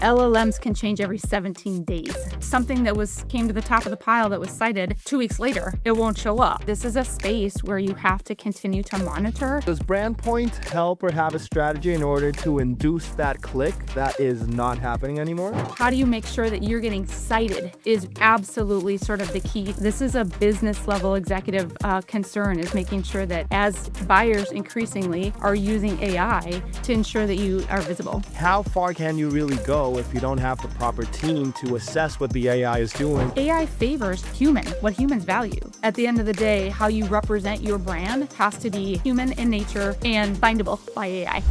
LLMs can change every 17 days. Something that came to the top of the pile that was cited 2 weeks later, it won't show up. This is a space where you have to continue to monitor. Does Brandpoint help or have a strategy in order to induce that click that is not happening anymore? How do you make sure that you're getting cited is absolutely sort of the key. This is a business level executive concern, is making sure that as buyers increasingly are using AI to ensure that you are visible. How far can you really go if you don't have the proper team to assess what the AI is doing? AI favors what humans value. At the end of the day, how you represent your brand has to be human in nature and bindable by AI.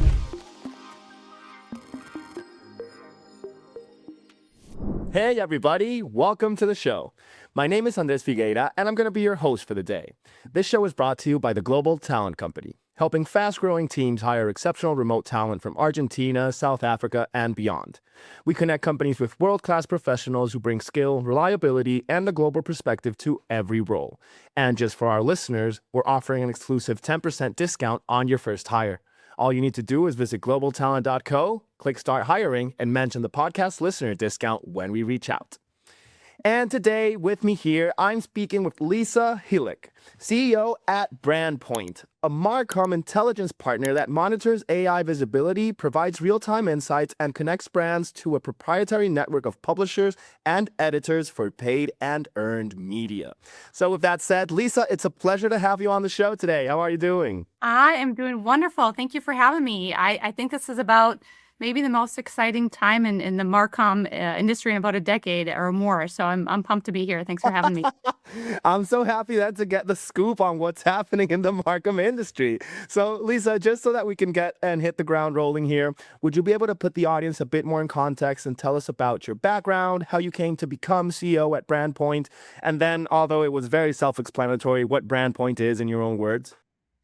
Hey everybody, welcome to the show. My name is Andres Figueira and I'm going to be your host for the day. This show is brought to you by the Global Talent Company, helping fast-growing teams hire exceptional remote talent from Argentina, South Africa, and beyond. We connect companies with world-class professionals who bring skill, reliability, and a global perspective to every role. And just for our listeners, we're offering an exclusive 10% discount on your first hire. All you need to do is visit globaltalent.co, click Start Hiring, and mention the podcast listener discount when we reach out. And today, with me here, I'm speaking with Lisa Jilek, CEO at Brandpoint, a Marcom intelligence partner that monitors AI visibility, provides real-time insights, and connects brands to a proprietary network of publishers and editors for paid and earned media. So with that said, Lisa, it's a pleasure to have you on the show today. How are you doing? I am doing wonderful. Thank you for having me. I think this is about maybe the most exciting time in the Marcom industry in about a decade or more. So I'm pumped to be here. Thanks for having me. I'm so happy to get the scoop on what's happening in the Marcom industry. So Lisa, just so that we can get and hit the ground rolling here, would you be able to put the audience a bit more in context and tell us about your background, how you came to become CEO at Brandpoint, and then, although it was very self-explanatory, what Brandpoint is in your own words?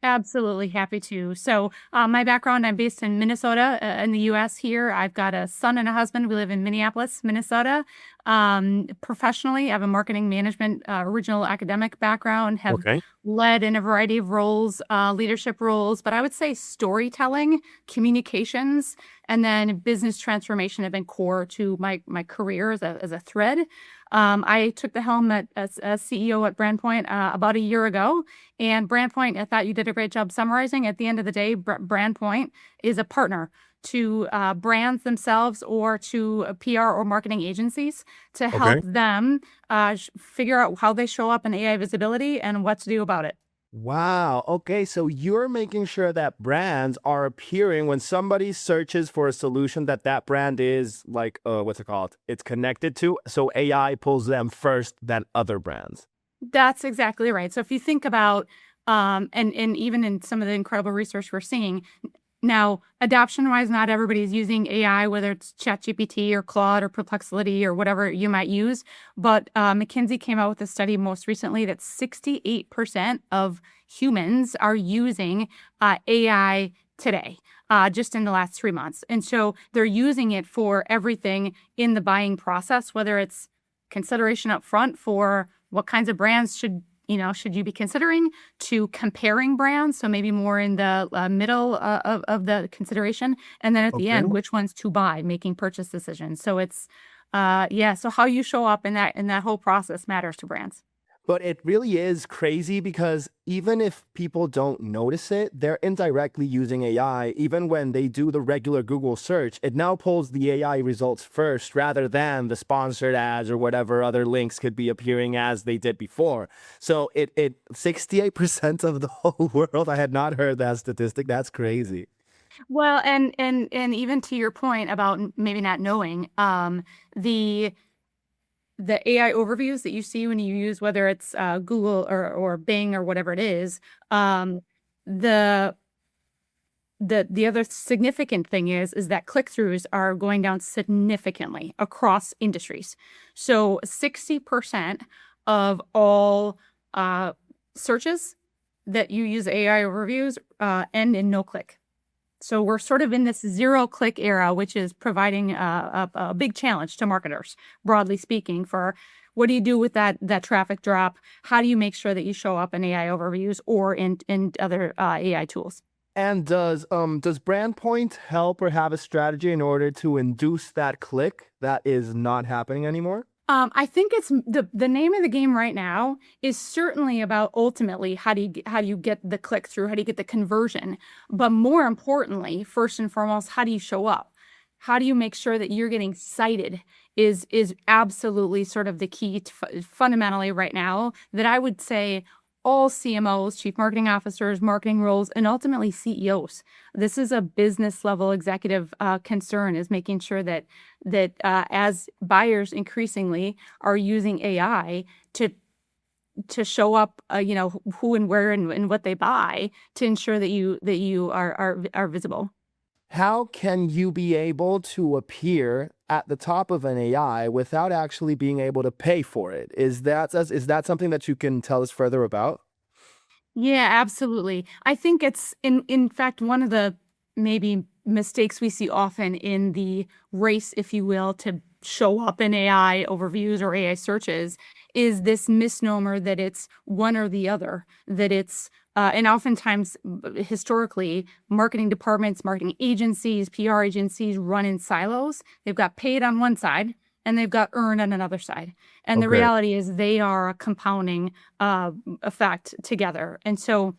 Absolutely happy to. So my background, I'm based in Minnesota in the U.S. here. I've got a son and a husband. We live in Minneapolis, Minnesota. Professionally, I have a marketing management original academic background, have led in a variety of roles, leadership roles, but I would say storytelling, communications, and then business transformation have been core to my career as a thread. I took the helm as CEO at Brandpoint about a year ago. And Brandpoint, I thought you did a great job summarizing. At the end of the day, Brandpoint is a partner to brands themselves or to PR or marketing agencies to help them figure out how they show up in AI visibility and what to do about it. Wow. Okay. So you're making sure that brands are appearing when somebody searches for a solution that brand is like, what's it called? It's connected to. So AI pulls them first than other brands. That's exactly right. So if you think about, and even in some of the incredible research we're seeing, now, adoption-wise, not everybody's using AI, whether it's ChatGPT or Claude or Perplexity or whatever you might use. But McKinsey came out with a study most recently that 68% of humans are using AI today, just in the last 3 months. And so they're using it for everything in the buying process, whether it's consideration up front for what kinds of brands should you be considering, to comparing brands, so maybe more in the middle of the consideration, and then at the end, which ones to buy, making purchase decisions. So it's, so how you show up in that whole process matters to brands. But it really is crazy because even if people don't notice it, they're indirectly using AI. Even when they do the regular Google search, it now pulls the AI results first rather than the sponsored ads or whatever other links could be appearing as they did before. So it 68% of the whole world, I had not heard that statistic. That's crazy. Well, and even to your point about maybe not knowing, the AI overviews that you see when you use, whether it's Google or Bing or whatever it is, the other significant thing is that click-throughs are going down significantly across industries. So 60% of all searches that you use AI overviews end in no click. So we're sort of in this zero-click era, which is providing a big challenge to marketers, broadly speaking, for what do you do with that traffic drop? How do you make sure that you show up in AI overviews or in other AI tools? And does Brandpoint help or have a strategy in order to induce that click that is not happening anymore? I think it's the name of the game right now is certainly about ultimately how do you get the click through, how do you get the conversion, but more importantly, first and foremost, how do you show up? How do you make sure that you're getting cited is absolutely sort of the key to fundamentally right now that I would say all CMOs, chief marketing officers, marketing roles, and ultimately CEOs. This is a business level executive concern is making sure that as buyers increasingly are using AI to show up, who and where and what they buy to ensure that you are visible. How can you be able to appear at the top of an AI without actually being able to pay for it? Is that something that you can tell us further about? Yeah, absolutely. I think it's in fact one of the maybe mistakes we see often in the race, if you will, to show up in AI overviews or AI searches is this misnomer that it's one or the other, that it's and oftentimes historically marketing departments, marketing agencies, PR agencies run in silos. They've got paid on one side and they've got earned on another side. And the Okay. reality is they are a compounding effect together. And so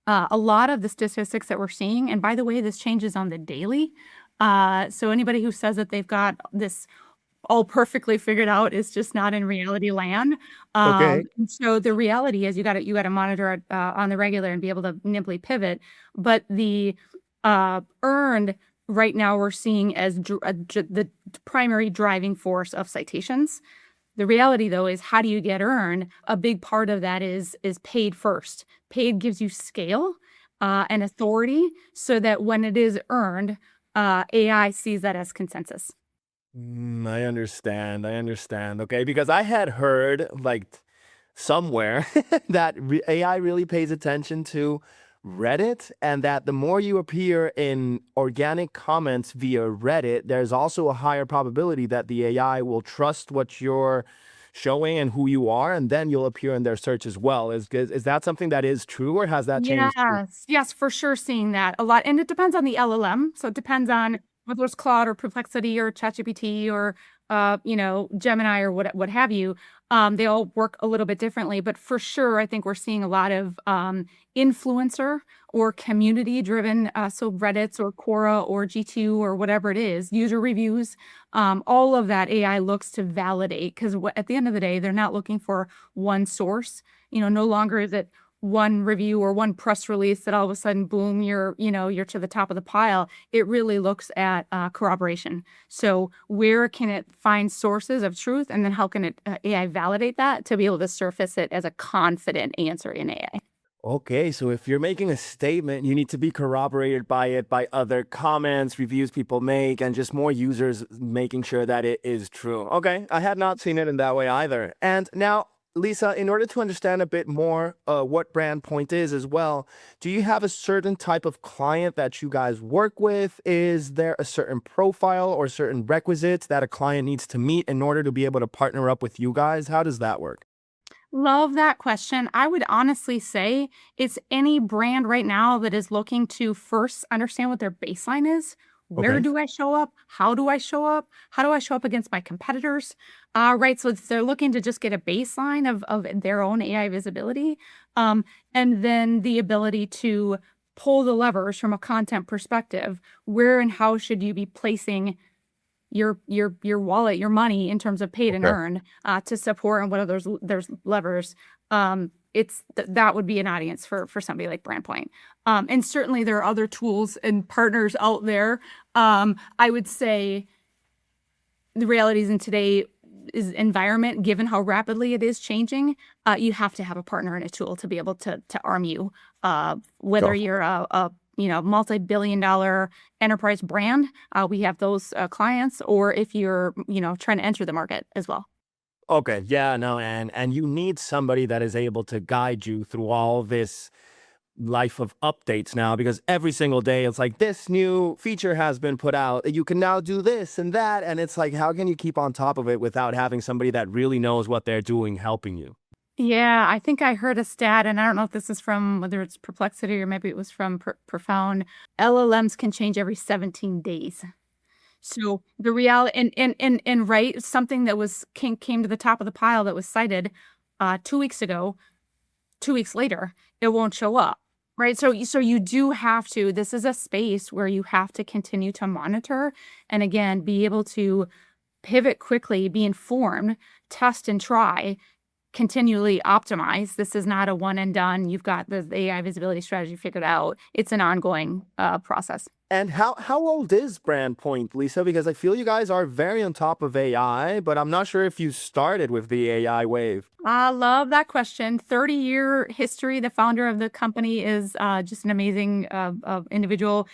a lot of the statistics that we're seeing, and by the way, this changes on the daily. So anybody who says that they've got this all perfectly figured out is just not in reality land. Okay. And so the reality is you got to monitor it on the regular and be able to nimbly pivot. But the earned right now we're seeing as the primary driving force of citations. The reality, though, is how do you get earned? A big part of that is paid first. Paid gives you scale and authority so that when it is earned, AI sees that as consensus. I understand. I understand. Okay, because I had heard like somewhere that AI really pays attention to Reddit, and that the more you appear in organic comments via Reddit, there's also a higher probability that the AI will trust what you're showing and who you are, and then you'll appear in their search as well. Is that something that is true, or has that changed? Yes, yes, for sure seeing that a lot. And it depends on the LLM. So it depends on whether it's Claude or Perplexity or ChatGPT or Gemini or what have you. They all work a little bit differently, but for sure, I think we're seeing a lot of influencer or community driven, so Reddits or Quora or G2 or whatever it is, user reviews, all of that AI looks to validate because at the end of the day, they're not looking for one source. No longer is it one review or one press release that all of a sudden, boom, you're to the top of the pile. It really looks at corroboration. So where can it find sources of truth, and then how can it AI validate that to be able to surface it as a confident answer in AI? Okay, so if you're making a statement, you need to be corroborated by it, by other comments, reviews people make, and just more users making sure that it is true. Okay, I had not seen it in that way either. And now, Lisa, in order to understand a bit more what Brand Point is as well, do you have a certain type of client that you guys work with? Is there a certain profile or certain requisites that a client needs to meet in order to be able to partner up with you guys? How does that work? Love that question. I would honestly say it's any brand right now that is looking to first understand what their baseline is. Where Okay. do I show up? How do I show up? How do I show up against my competitors? Right. So they're looking to just get a baseline of their own AI visibility. And then the ability to pull the levers from a content perspective. Where and how should you be placing your wallet, your money in terms of paid and Okay. earned to support, and what are those there's levers. That would be an audience for somebody like Brandpoint. And certainly there are other tools and partners out there. I would say the realities in today is environment, given how rapidly it is changing, you have to have a partner and a tool to be able to arm you. Whether Sure. you're a multi-billion-dollar enterprise brand, we have those clients, or if you're trying to enter the market as well. Okay, yeah, no, and you need somebody that is able to guide you through all this life of updates now, because every single day it's like this new feature has been put out. You can now do this and that, and it's like how can you keep on top of it without having somebody that really knows what they're doing helping you? Yeah, I think I heard a stat, and I don't know if this is from whether it's Perplexity or maybe it was from Profound. LLMs can change every 17 days. So the reality and right, something that was came to the top of the pile that was cited 2 weeks ago, 2 weeks later, it won't show up. Right. So you do have to, this is a space where you have to continue to monitor and again be able to pivot quickly, be informed, test and try, continually optimize. This is not a one and done. You've got the AI visibility strategy figured out. It's an ongoing process. And how old is Brandpoint, Lisa? Because I feel you guys are very on top of AI, but I'm not sure if you started with the AI wave. I love that question. 30-year history. The founder of the company is just an amazing individual.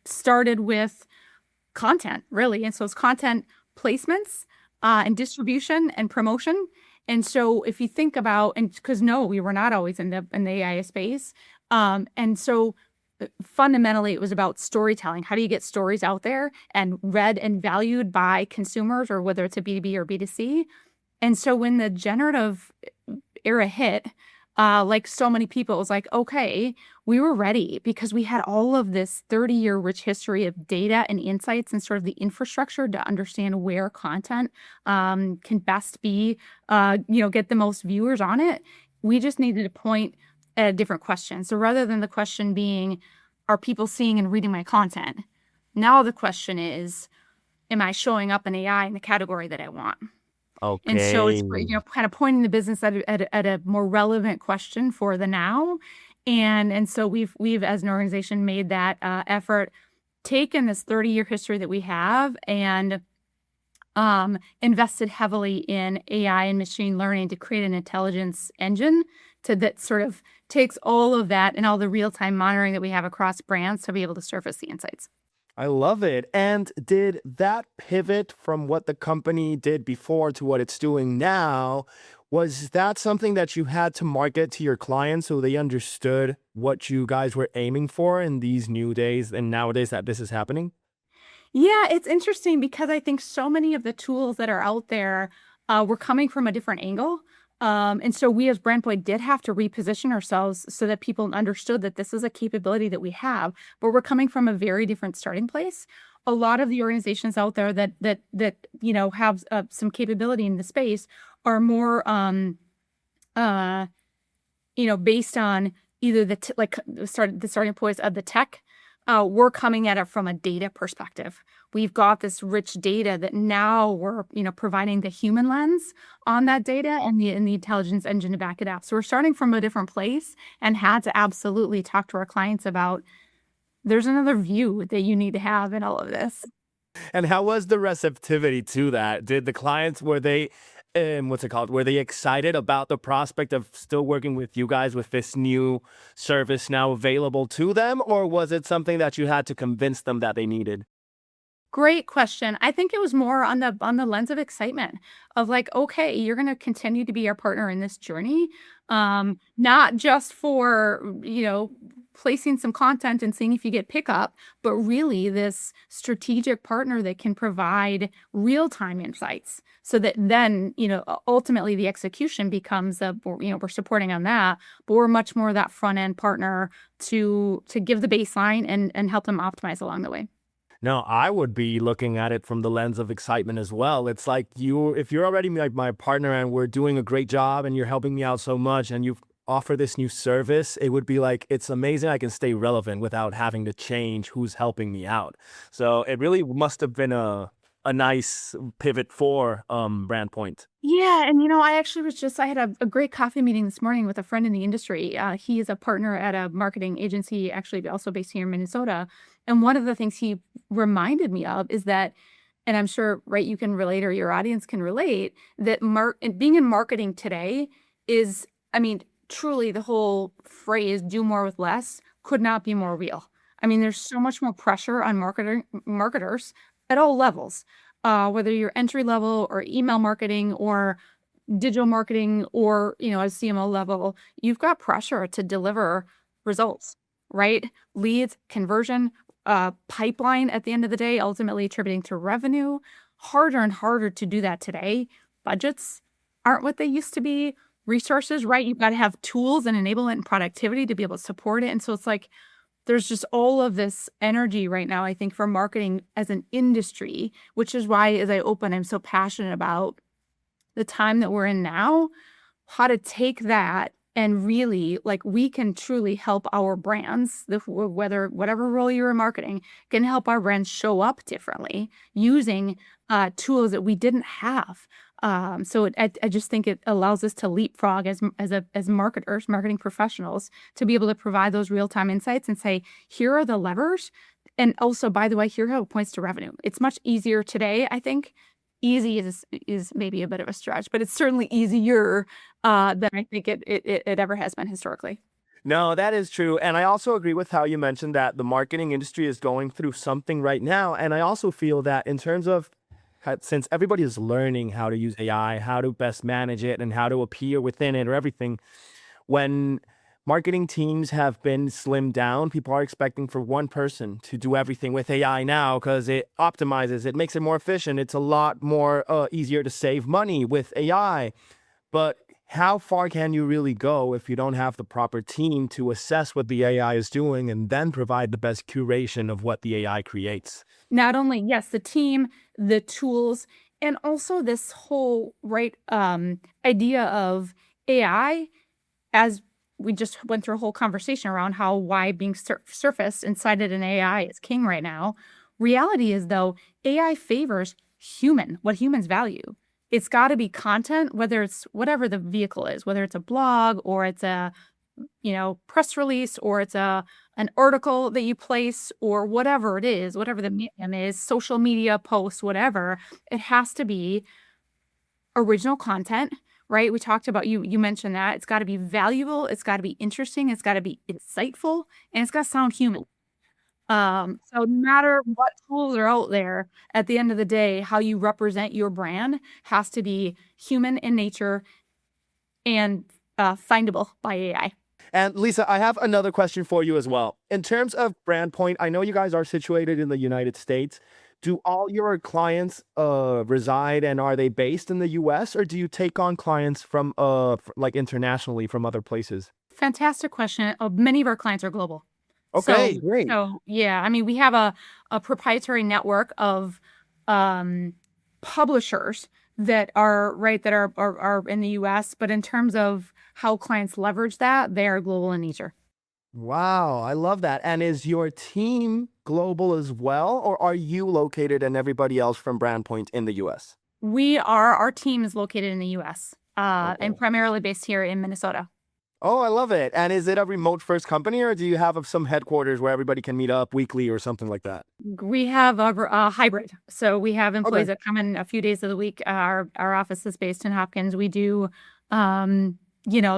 Started with content, really. And so it's content placements and distribution and promotion. And so if you think about, and because no, we were not always in the AI space. And so fundamentally, it was about storytelling. How do you get stories out there and read and valued by consumers, or whether it's a B2B or B2C? And so when the generative era hit, like so many people, it was like, okay, we were ready because we had all of this 30-year rich history of data and insights and sort of the infrastructure to understand where content can best be, get the most viewers on it. We just needed to point at a different question. So rather than the question being, are people seeing and reading my content? Now the question is, am I showing up in AI in the category that I want? And so it's, Okay. kind of pointing the business at a more relevant question for the now. And so we've as an organization made that effort, taken this 30-year history that we have and invested heavily in AI and machine learning to create an intelligence engine that sort of takes all of that and all the real-time monitoring that we have across brands to be able to surface the insights. I love it. And did that pivot from what the company did before to what it's doing now, was that something that you had to market to your clients so they understood what you guys were aiming for in these new days and nowadays that this is happening? Yeah, it's interesting because I think so many of the tools that are out there were coming from a different angle. And so we as Brandpoint did have to reposition ourselves so that people understood that this is a capability that we have, but we're coming from a very different starting place. A lot of the organizations out there that have some capability in the space are more based on either the starting points of the tech. We're coming at it from a data perspective. We've got this rich data that now we're, providing the human lens on that data and the intelligence engine to back it up. So we're starting from a different place and had to absolutely talk to our clients about there's another view that you need to have in all of this. And how was the receptivity to that? Did the clients, were they, what's it called? Were they excited about the prospect of still working with you guys with this new service now available to them? Or was it something that you had to convince them that they needed? Great question. I think it was more on the lens of excitement of like, okay, you're going to continue to be our partner in this journey, not just for placing some content and seeing if you get pickup, but really this strategic partner that can provide real time insights, so that then ultimately the execution becomes we're supporting on that, but we're much more that front end partner to give the baseline and help them optimize along the way. No, I would be looking at it from the lens of excitement as well. It's like if you're already my partner and we're doing a great job and you're helping me out so much and you offer this new service, it would be like, it's amazing I can stay relevant without having to change who's helping me out. So it really must have been a nice pivot for Brandpoint. Yeah, and I actually I had a great coffee meeting this morning with a friend in the industry. He is a partner at a marketing agency, actually also based here in Minnesota. And one of the things he reminded me of is that, and I'm sure, right, you can relate or your audience can relate, that being in marketing today is, I mean, truly the whole phrase "do more with less" could not be more real. I mean, there's so much more pressure on marketers at all levels, whether you're entry level or email marketing or digital marketing or, at CMO level, you've got pressure to deliver results, right? Leads, conversion, pipeline at the end of the day, ultimately attributing to revenue. Harder and harder to do that today. Budgets aren't what they used to be. resources, right? You've got to have tools and enablement and productivity to be able to support it. And so it's like there's just all of this energy right now, I think, for marketing as an industry, which is why as I open, I'm so passionate about the time that we're in now, how to take that and really, like, we can truly help our brands, whether whatever role you're in marketing, can help our brands show up differently using tools that we didn't have. I just think it allows us to leapfrog as marketers, marketing professionals, to be able to provide those real-time insights and say, here are the levers. And also, by the way, here are how it points to revenue. It's much easier today, I think. Easy is maybe a bit of a stretch, but it's certainly easier than I think it ever has been historically. No, that is true. And I also agree with how you mentioned that the marketing industry is going through something right now. And I also feel that in terms of since everybody is learning how to use AI, how to best manage it, and how to appear within it or everything, when marketing teams have been slimmed down, people are expecting for one person to do everything with AI now because it optimizes, it makes it more efficient. It's a lot more easier to save money with AI. But how far can you really go if you don't have the proper team to assess what the AI is doing and then provide the best curation of what the AI creates? Not only, yes, the team, the tools, and also this whole idea of AI, as we just went through a whole conversation around why being surfaced and cited in AI is king right now. Reality is, though, AI favors what humans value. It's got to be content, whether it's whatever the vehicle is, whether it's a blog or it's a press release or it's an article that you place or whatever it is, whatever the medium is, social media posts, whatever. It has to be original content, right? We talked about, you mentioned that. It's got to be valuable. It's got to be interesting. It's got to be insightful, and it's got to sound human. So no matter what tools are out there, at the end of the day, how you represent your brand has to be human in nature and findable by AI. And Lisa, I have another question for you as well. In terms of Brandpoint, I know you guys are situated in the United States. Do all your clients reside and are they based in the US, or do you take on clients from like internationally from other places? Fantastic question. Many of our clients are global. Okay, great. Yeah, I mean, we have a proprietary network of publishers that are in the US, but in terms of how clients leverage that, they are global in nature. Wow, I love that. And is your team global as well, or are you located and everybody else from Brandpoint in the US? Our team is located in the US and Okay. primarily based here in Minnesota. Oh, I love it. And is it a remote first company, or do you have some headquarters where everybody can meet up weekly or something like that? We have a hybrid. So we have employees Okay. that come in a few days of the week. Our office is based in Hopkins. We do,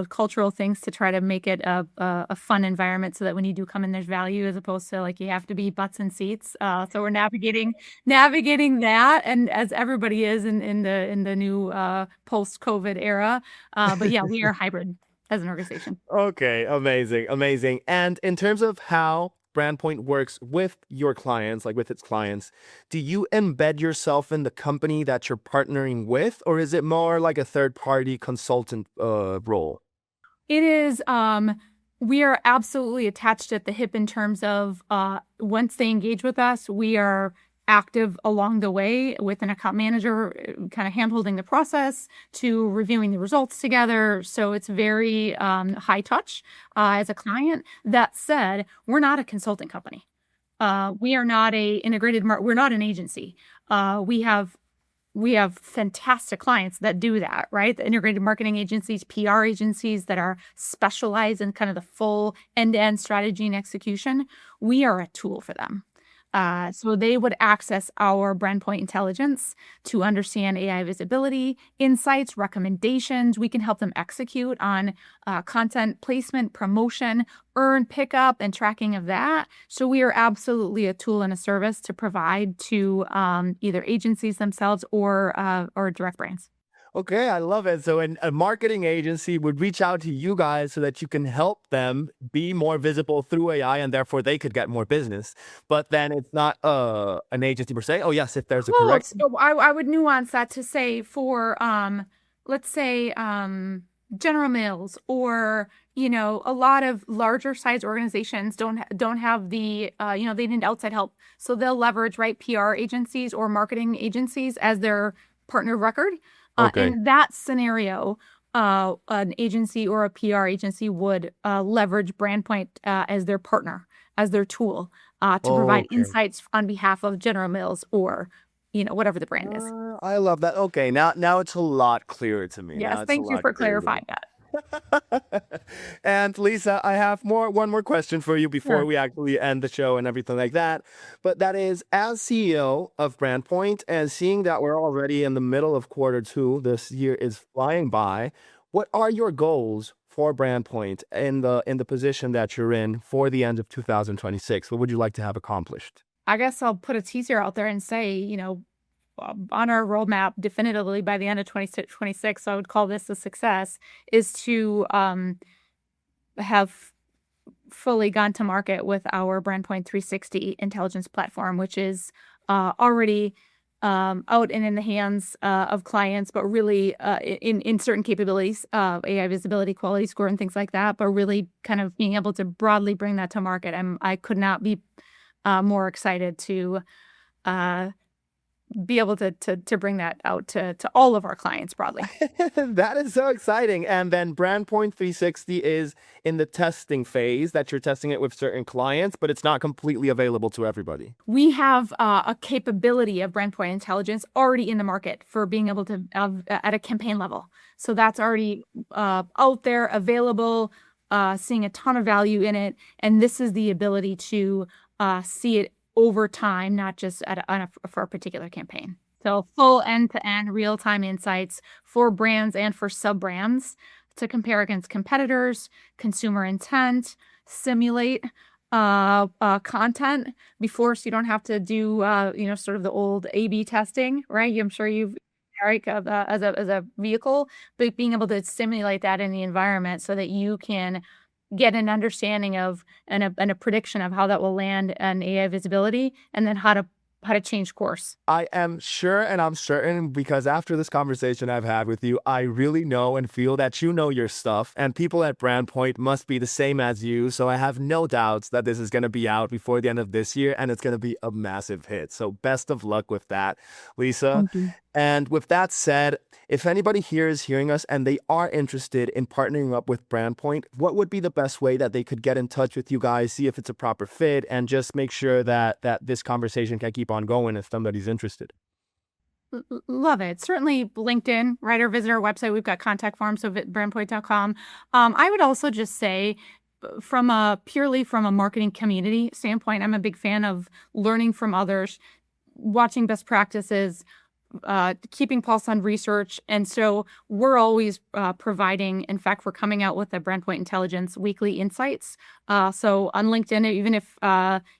cultural things to try to make it a fun environment so that when you do come in, there's value as opposed to like you have to be butts and seats. So we're navigating that, and as everybody is in the new post-COVID era. But yeah, we are hybrid as an organization. Okay, amazing, amazing. And in terms of how Brandpoint works with your clients, like with its clients, do you embed yourself in the company that you're partnering with, or is it more like a third-party consultant role? It is, we are absolutely attached at the hip in terms of once they engage with us, we are active along the way with an account manager, kind of handholding the process to reviewing the results together. So it's very high touch as a client. That said, we're not a consulting company. We are not we're not an agency. We have fantastic clients that do that, right? The integrated marketing agencies, PR agencies that are specialized in kind of the full end-to-end strategy and execution. We are a tool for them. So they would access our Brandpoint intelligence to understand AI visibility, insights, recommendations. We can help them execute on content placement, promotion, earn, pickup, and tracking of that. So we are absolutely a tool and a service to provide to either agencies themselves or direct brands. Okay, I love it. So a marketing agency would reach out to you guys so that you can help them be more visible through AI and therefore they could get more business. But then it's not an agency per se. Oh, yes, if there's a Well, correct. so I would nuance that to say for let's say General Mills or, a lot of larger size organizations don't have the, they need outside help. So they'll leverage, right, PR agencies or marketing agencies as their partner of record. Okay. In that scenario, an agency or a PR agency would leverage Brandpoint as their partner, as their tool to provide Okay. insights on behalf of General Mills or, whatever the brand is. I love that. Okay, now it's a lot clearer to me. Yes, Now it's a thank you lot for clearer to me. clarifying that. And Lisa, I have one more question for you before Sure. we actually end the show and everything like that. But that is, as CEO of Brandpoint, and seeing that we're already in the middle of quarter 2, this year is flying by. What are your goals for Brandpoint in the position that you're in for the end of 2026? What would you like to have accomplished? I guess I'll put a teaser out there and say, on our roadmap, definitively by the end of 2026, I would call this a success, is to have fully gone to market with our Brandpoint 360 intelligence platform, which is already out and in the hands of clients, but really in certain capabilities, AI visibility, quality score, and things like that, but really kind of being able to broadly bring that to market. I could not be more excited to be able to bring that out to all of our clients broadly. That is so exciting. And then Brandpoint 360 is in the testing phase, that you're testing it with certain clients, but it's not completely available to everybody. We have a capability of Brandpoint intelligence already in the market for being able to at a campaign level. So that's already out there, available, seeing a ton of value in it. And this is the ability to see it over time, not just for a particular campaign. So full end-to-end real-time insights for brands and for sub-brands to compare against competitors, consumer intent, simulate content before, so you don't have to do sort of the old A/B testing, right? I'm sure you've Eric as a vehicle, but being able to simulate that in the environment so that you can get an understanding of and a prediction of how that will land on AI visibility, and then how to change course. I am sure and I'm certain, because after this conversation I've had with you, I really know and feel that you know your stuff, and people at Brandpoint must be the same as you. So I have no doubts that this is going to be out before the end of this year, and it's going to be a massive hit. So best of luck with that, Lisa. Thank you. And with that said, if anybody here is hearing us and they are interested in partnering up with Brandpoint, what would be the best way that they could get in touch with you guys, see if it's a proper fit, and just make sure that this conversation can keep on going if somebody's interested? Love it. Certainly LinkedIn, right? Or visit our website. We've got contact forms, so brandpoint.com. I would also just say, purely from a marketing community standpoint, I'm a big fan of learning from others, watching best practices, keeping pulse on research. And so we're always providing, in fact, we're coming out with the Brandpoint Intelligence Weekly Insights. So on LinkedIn, even if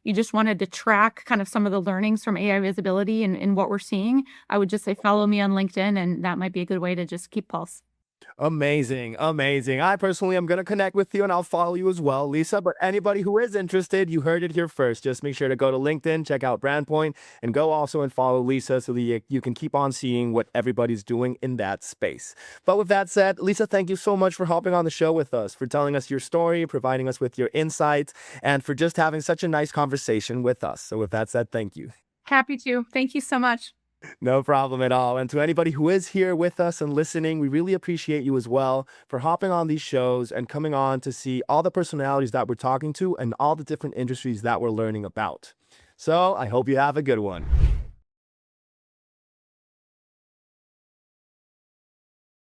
you just wanted to track kind of some of the learnings from AI visibility and what we're seeing, I would just say follow me on LinkedIn, and that might be a good way to just keep pulse. Amazing, amazing. I personally am going to connect with you and I'll follow you as well, Lisa. But anybody who is interested, you heard it here first. Just make sure to go to LinkedIn, check out Brandpoint, and go also and follow Lisa so that you can keep on seeing what everybody's doing in that space. But with that said, Lisa, thank you so much for hopping on the show with us, for telling us your story, providing us with your insights, and for just having such a nice conversation with us. So with that said, thank you. Happy to. Thank you so much. No problem at all. And to anybody who is here with us and listening, we really appreciate you as well for hopping on these shows and coming on to see all the personalities that we're talking to and all the different industries that we're learning about. So I hope you have a good one.